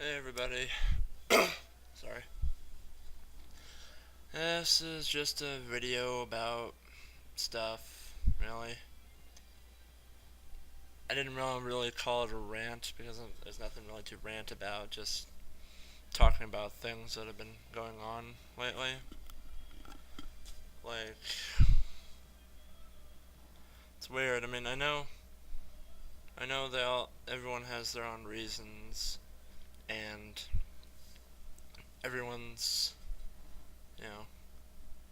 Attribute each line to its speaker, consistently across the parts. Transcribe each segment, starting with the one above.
Speaker 1: Hey everybody. Sorry. This is just a video about stuff, really. I didn't really call it a rant because there's nothing really to rant about, just talking about things that have been going on lately. Like, it's weird. I know everyone has their own reasons, and everyone's, you know,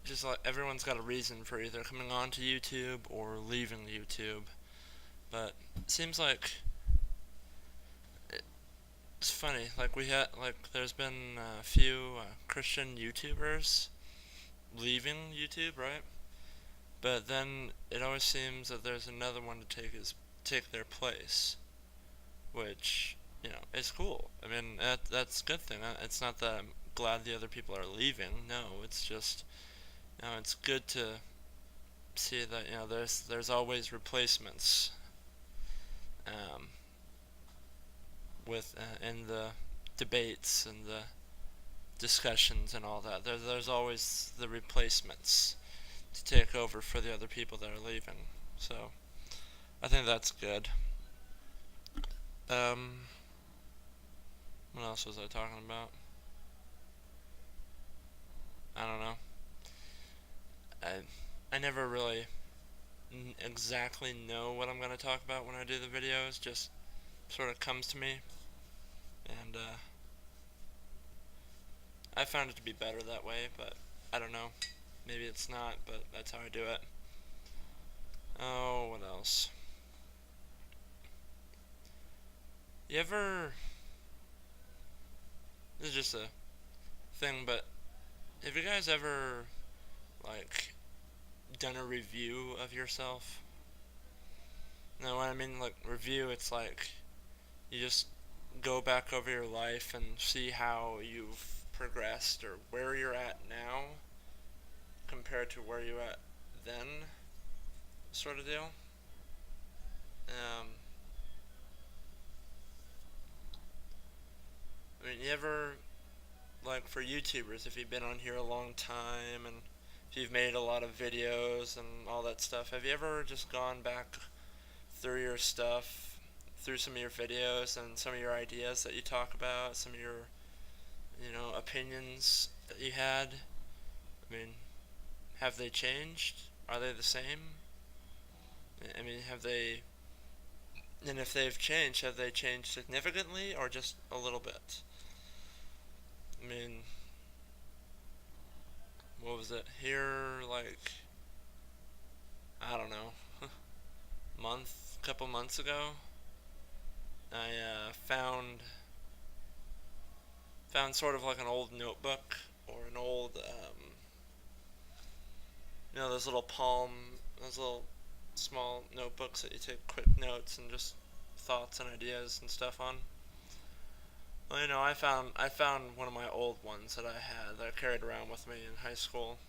Speaker 1: just like everyone's got a reason for either coming onto YouTube or leaving YouTube. But it seems like it's funny. There's been a few Christian YouTubers leaving YouTube, right? But then it always seems that there's another one to take their place, which is cool. That's a good thing. It's not that I'm glad the other people are leaving. No, it's just it's good to see that there's always replacements. Um, with in the debates and the discussions and all that. There's always the replacements to take over for the other people that are leaving. So I think that's good. Um, what else was I talking about? I don't know. I never really exactly know what I'm gonna talk about when I do the videos. Just sort of comes to me, and I found it to be better that way. But I don't know. Maybe it's not, but that's how I do it. Oh, what else? You ever? This is just a thing, but have you guys ever like done a review of yourself? No, what I mean like review, it's like you just go back over your life and see how you've progressed or where you're at now compared to where you at then, sort of deal. Um, you ever like for YouTubers, if you've been on here a long time and if you've made a lot of videos and all that stuff, have you ever just gone back through your stuff, through some of your videos and some of your ideas that you talk about, some of your, opinions that you had? I mean, have they changed? Are they the same? Have they, and if they've changed, have they changed significantly or just a little bit? I mean, what was it? Here, like, I don't know, couple months ago, I found sort of like an old notebook or an old those little those little small notebooks that you take quick notes and just thoughts and ideas and stuff on. Well, I found one of my old ones that I had that I carried around with me in high school.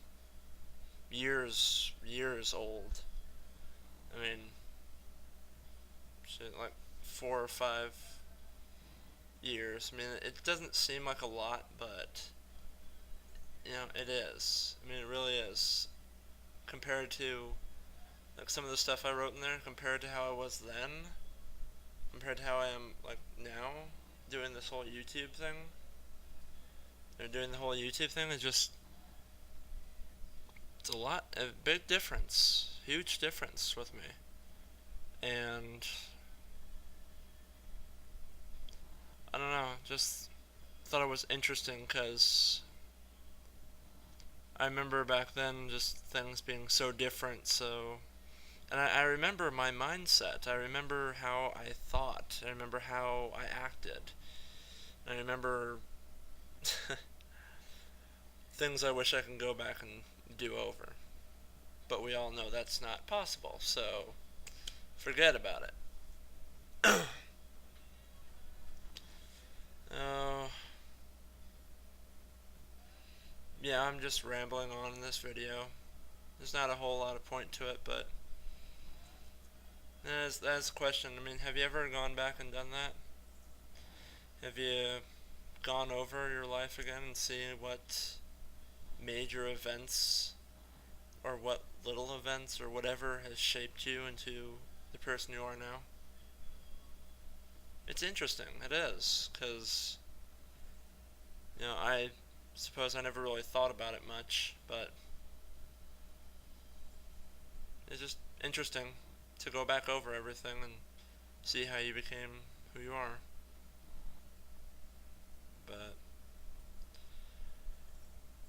Speaker 1: Years old. I mean, shit, like 4 or 5 years. It doesn't seem like a lot, but it is. It really is compared to like some of the stuff I wrote in there, compared to how I was then, compared to how I am like now, doing this whole YouTube thing. Doing the whole YouTube thing is just it's a big difference, huge difference with me, and I don't know, just thought it was interesting because I remember back then just things being so different. And I remember my mindset. I remember how I thought. I remember how I acted. I remember things I wish I can go back and do over. But we all know that's not possible, so forget about it. Oh, yeah, I'm just rambling on in this video. There's not a whole lot of point to it, but that's a question. Have you ever gone back and done that? Have you gone over your life again and seen what major events or what little events or whatever has shaped you into the person you are now? It's interesting. It is, because I suppose I never really thought about it much, but it's just interesting to go back over everything and see how you became who you are. But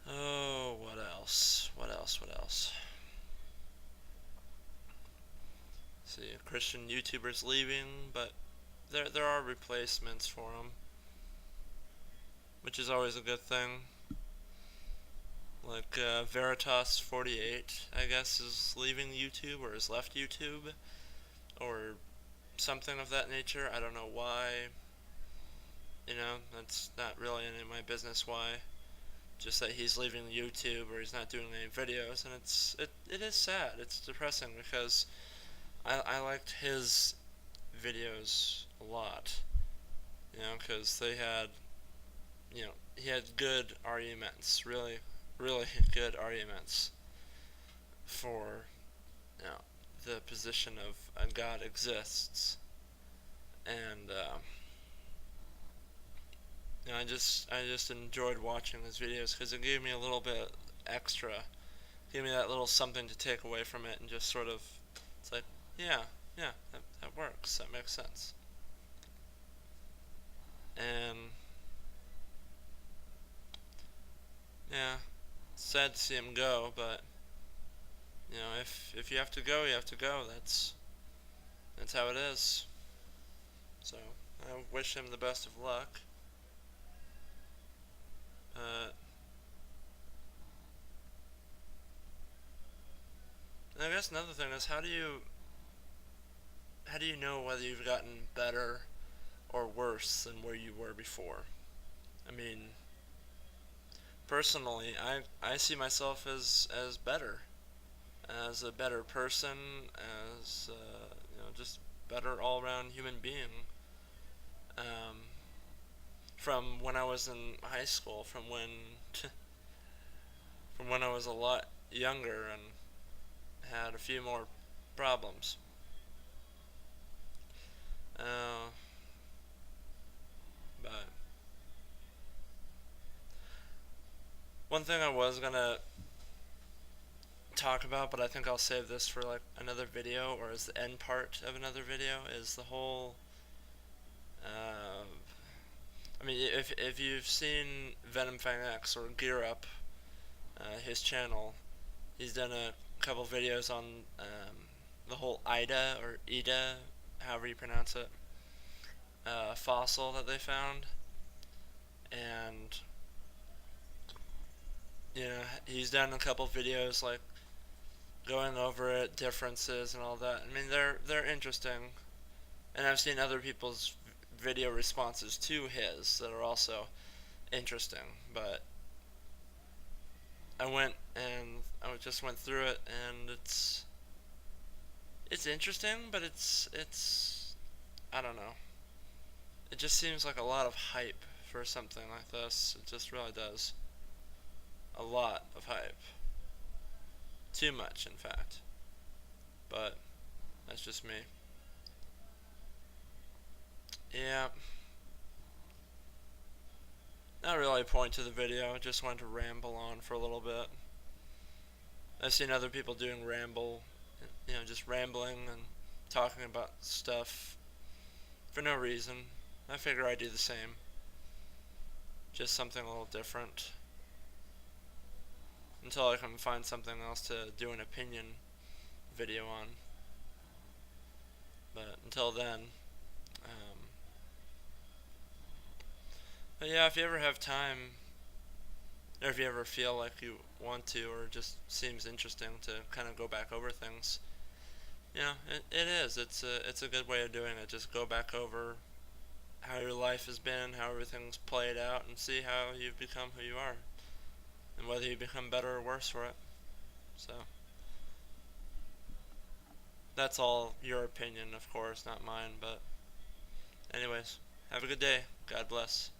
Speaker 1: oh, what else? What else? What else? See, Christian YouTubers leaving, but there are replacements for them, which is always a good thing. Like Veritas48, I guess, is leaving YouTube or has left YouTube or something of that nature. I don't know why. That's not really any of my business why. Just that he's leaving YouTube or he's not doing any videos, and it is sad. It's depressing because I liked his videos a lot. Because he had good arguments, really, really good arguments for, the position of God exists, and I just enjoyed watching his videos because it gave me a little bit extra, gave me that little something to take away from it, and just sort of, it's like, yeah, that works, that makes sense, and yeah, it's sad to see him go, but if you have to go, you have to go. That's how it is. So I wish him the best of luck. And I guess another thing is how do you know whether you've gotten better or worse than where you were before? I mean, personally, I see myself as better, as a better person, as just better all around human being. Um, from when I was in high school, from when I was a lot younger and had a few more problems. Uh, but one thing I was gonna talk about, but I think I'll save this for like another video or as the end part of another video, is the whole. I mean, if you've seen Venom Fang X or Gear Up, his channel, he's done a couple videos on the whole IDA or Ida, however you pronounce it, fossil that they found, and he's done a couple videos like going over it, differences and all that. I mean, they're interesting, and I've seen other people's video responses to his that are also interesting. But I just went through it, and it's interesting, but it's I don't know. It just seems like a lot of hype for something like this. It just really does. A lot of hype. Too much, in fact. But that's just me. Yeah. Not really a point to the video. Just wanted to ramble on for a little bit. I've seen other people doing just rambling and talking about stuff for no reason. I figure I'd do the same. Just something a little different. Until I can find something else to do an opinion video on. But until then, but yeah, if you ever have time, or if you ever feel like you want to, or just seems interesting to kind of go back over things, it is. It's a good way of doing it. Just go back over how your life has been, how everything's played out, and see how you've become who you are, and whether you become better or worse for it. So that's all your opinion, of course, not mine. But anyways, have a good day. God bless.